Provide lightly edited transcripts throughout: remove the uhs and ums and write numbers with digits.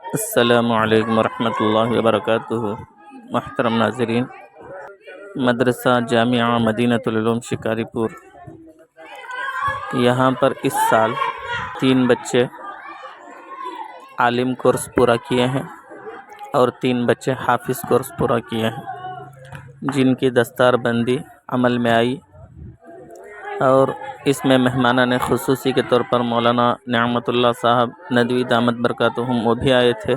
السلام علیکم ورحمۃ اللہ وبرکاتہ۔ محترم ناظرین، مدرسہ جامعہ مدینۃ العلوم شکاری پور، یہاں پر اس سال 3 بچے عالم کورس پورا کیے ہیں اور 3 بچے حافظ کورس پورا کیے ہیں، جن کی دستار بندی عمل میں آئی، اور اس میں مہمانان خصوصی کے طور پر مولانا نعمت اللہ صاحب ندوی دامت برکاتہم وہ بھی آئے تھے۔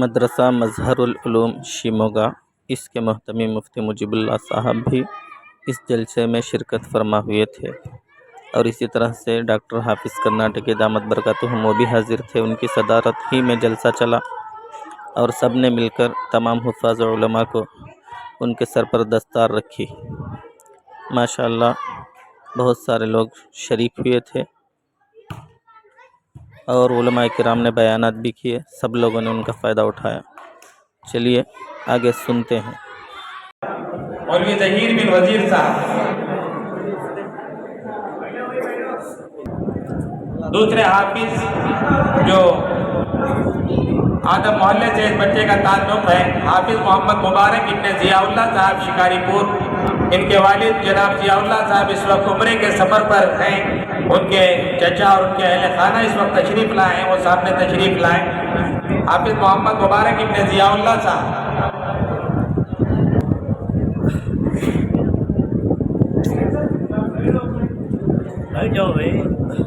مدرسہ مظہر العلوم شیموگا، اس کے محتمی مفتی مجیب اللہ صاحب بھی اس جلسے میں شرکت فرما ہوئے تھے، اور اسی طرح سے ڈاکٹر حافظ کرناٹکی دامت برکاتہم وہ بھی حاضر تھے۔ ان کی صدارت ہی میں جلسہ چلا اور سب نے مل کر تمام حفاظ علماء کو ان کے سر پر دستار رکھی۔ ماشاءاللہ بہت سارے لوگ شریک ہوئے تھے اور علماء کرام نے بیانات بھی کیے، سب لوگوں نے ان کا فائدہ اٹھایا۔ چلیے آگے سنتے ہیں۔ مولوی ظہیر بن وزیر صاحب، دوسرے حافظ جو آدم محلے سے اس بچے کا تعلق ہے، حافظ محمد مبارک ابن ضیاء اللہ صاحب شکاری پور۔ ان کے والد جناب ضیاء اللہ صاحب اس وقت عمرے کے سفر پر ہیں، ان کے چچا اور ان کے اہل خانہ اس وقت تشریف لائے ہیں، وہ سامنے تشریف لائیں۔ حافظ محمد مبارک ابن ضیاء اللہ صاحب،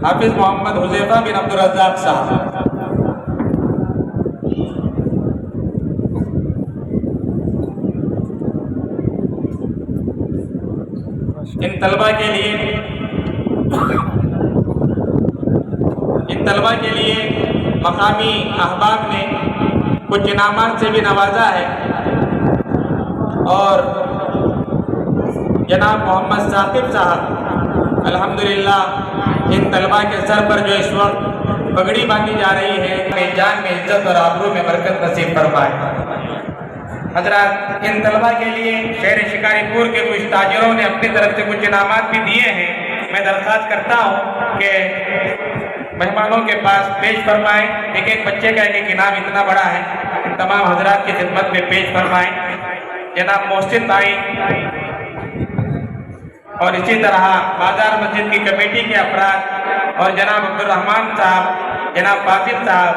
حافظ محمد حذیفہ بن عبد الرزاق صاحب، ان طلبہ کے لیے مقامی احباب نے کچھ انعامات سے بھی نوازا ہے، اور جناب محمد ثاقب صاحب الحمدللہ ان طلبہ کے سر پر جو اس وقت پگڑی باندھی جا رہی ہے، اپنی جان میں عزت اور آبرو میں برکت نصیب فرمائے۔ حضرات، ان طلبہ کے لیے شہر شکاری پور کے کچھ تاجروں نے اپنی طرف سے کچھ انعامات بھی دیے ہیں۔ میں درخواست کرتا ہوں کہ مہمانوں کے پاس پیش فرمائیں، ایک بچے کا ایک انعام اتنا بڑا ہے، ان تمام حضرات کی خدمت میں پیش فرمائیں۔ جناب محسن بھائی اور اسی طرح بازار مسجد کی کمیٹی کے افراد اور جناب عبد الرحمان صاحب، جناب فاضل صاحب،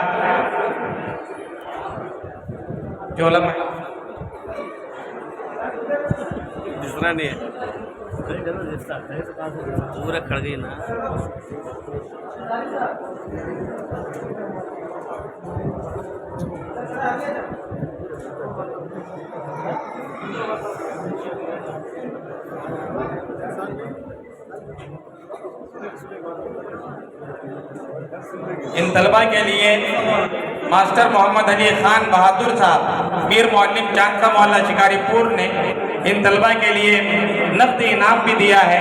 جو علماء دوسرا نہیں ہے پورا کھڑ گئی نا۔ ان طلبہ کے لیے ماسٹر محمد علی خان بہادر صاحب، میر معلم چاندہ محلہ شکاری پور نے ان طلبہ کے لیے نقدی انعام بھی دیا ہے۔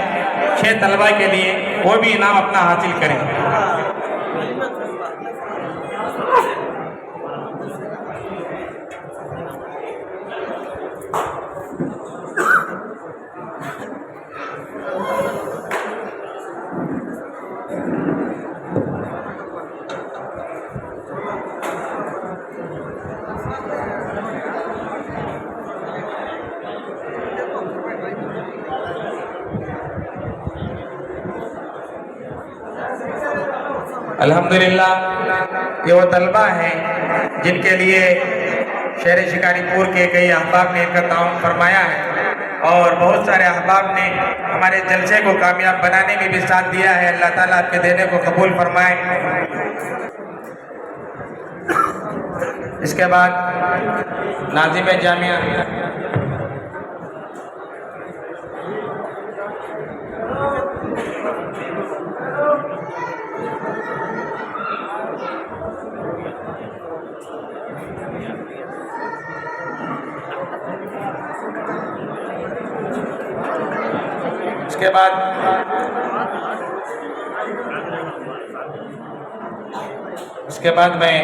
6 طلبہ کے لیے وہ بھی انعام اپنا حاصل کریں۔ الحمدللہ یہ وہ طلبہ ہیں جن کے لیے شہر شکاری پور کے کئی احباب نے ان کا تعاون فرمایا ہے، اور بہت سارے احباب نے ہمارے جلسے کو کامیاب بنانے میں بھی ساتھ دیا ہے۔ اللہ تعالیٰ آپ کے دینے کو قبول فرمائے۔ اس کے بعد ناظم جامعہ اس کے بعد میں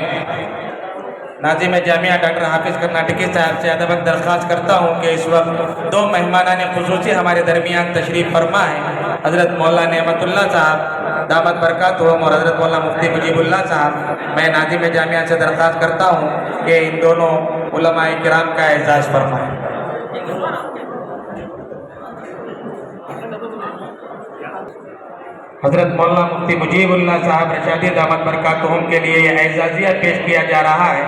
ناظم جامعہ ڈاکٹر حافظ کرناٹکی صاحب سے ادب درخواست کرتا ہوں کہ اس وقت 2 مہمانان خصوصی ہمارے درمیان تشریف فرما ہیں، حضرت مولانا نعمت اللہ صاحب दामत बरकातुहुम और हज़रत मौलाना मुफ्ती मुजीबुल्लाह साहब, मैं नाज़िम जामिया से दरख्वास्त करता हूँ कि इन दोनों उलमाए किराम का एजाज़ फरमाएं। हज़रत मौलाना मुफ्ती मुजीबुल्लाह साहब रशादी दामत बरकातुहुम के लिए यह एजाज़िया पेश किया जा रहा है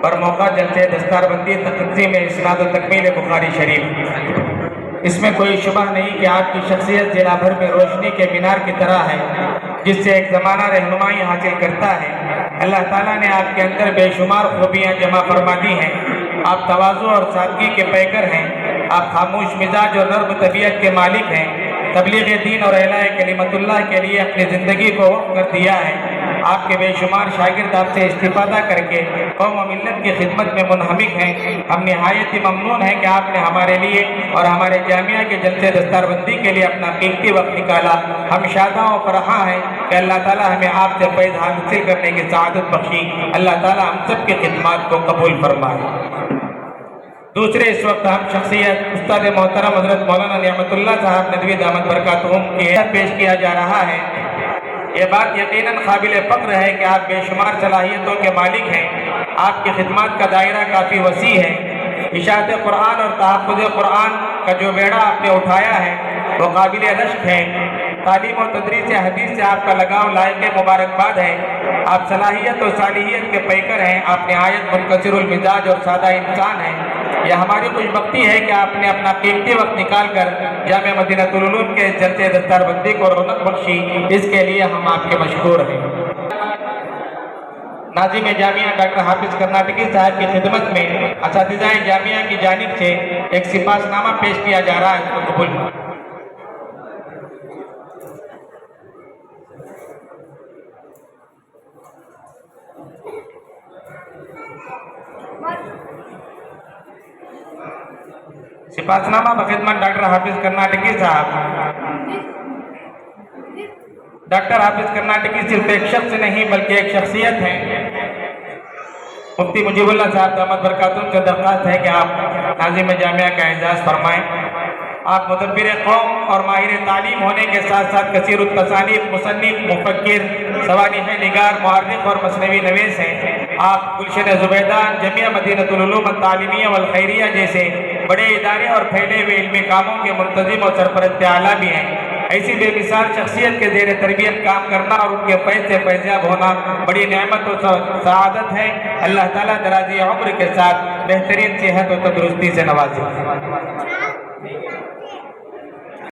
पर मौका जलसे दस्तारबंदी तक़सीम इस्नाद व तकमील बुखारी शरीफ। इसमें कोई शुबा नहीं कि आपकी शख्सियत जिला भर में रोशनी के मीनार की तरह है जिससे एक ज़माना रहनुमाई हासिल करता है। अल्लाह ताला ने आपके अंदर बेशुमार खूबियाँ जमा फरमा दी हैं। आप तवाज़ु और सादगी के पैकर हैं। आप खामोश मिजाज और नर्म तबीयत के मालिक हैं। तबलीग दीन और एलाए कलिमतुल्लाह के लिए अपनी ज़िंदगी को वक़्फ़ कर दिया है। आपके बेशुमार शागिर्द आपसे इस्तिफ़ादा करके कौम व मिल्लत की खिदमत में मुनहमिक हैं। हम निहायत ही ममनून हैं कि आपने हमारे लिए और हमारे जामिया के जलसे दस्तारबंदी के लिए अपना कीमती वक्त निकाला। हम शादा और फरहा हैं कि अल्लाह ताला हमें आपसे फैज़ हासिल करने की सआदत बख्शी। अल्लाह ताला हम सब की खिदमत को कबूल फरमाए। दूसरे इस वक्त हम शख्सियत उस्ताद मोहतरम हज़रत मौलाना नियामतुल्लाह साहब नदवी दामत बरकातुहुम के पेश किया जा रहा है। ये बात यकीनन काबिल फ़ख्र है कि आप बेशुमार सलाहियतों के मालिक हैं। आपकी खिदमत का दायरा काफ़ी वसी है। इशाअत कुरान और तहफ़्फ़ुज़ कुरान का जो बेड़ा आपने उठाया है वो काबिल रश्क है। तालीम और तदरीस हदीस से आपका लगाव लायक मुबारकबाद है। आप सलाहियत और सालिहियत के पैकर हैं। आप निहायत मुनकसिरुल मिजाज और सादा इंसान हैं। यह हमारी खुशबख्ती है कि आपने अपना कीमती वक्त निकाल कर जामिया मदीनतुल उलूम के जलसे दस्तारबंदी को रौनक बख्शी। इसके लिए हम आपके मशकूर हैं। नाज़िम जामिया डॉक्टर हाफिज कर्नाटकी साहब की खिदमत में असातिज़ाए जामिया की जानिब से एक सिपासनामा पेश किया जा रहा है, इसको कबूल। सिपासनामा बखिदमत डॉक्टर हाफिज कर्नाटकी साहब। डॉक्टर हाफिज कर्नाटकी सिर्फ एक शख्स नहीं बल्कि एक शख्सियत है। मुफ्ती मुजीबुल्लाह साहब दामत बरकातुहुम से दरख्वास्त है कि आप नाज़िम जामिया का एजाज़ फरमाएं। आप मुदब्बिर कौम और माहिर तालीम होने के साथ साथ कसीरुत तसानीफ, मुसन्निफ, मुफक्किर, सवानिह निगार, मुअर्रिख और मसनवी नवीस हैं। आप गुलशन ज़ुबैदा, जमिया मदीनतुल उलूम तालीमिया वल खैरिया जैसे बड़े इदारे और फैले हुए इल्मी कामों के मुंतज़िम और सरपरस्त आला भी हैं। ऐसी बेमिसाल शख्सियत के ज़ेर तरबियत काम करना और उनके फैज़ से फैज़याब होना बड़ी नेमत और सआदत है। अल्लाह ताला दराज़ी उम्र के साथ बेहतरीन सेहत और तंदुरुस्ती से नवाजे।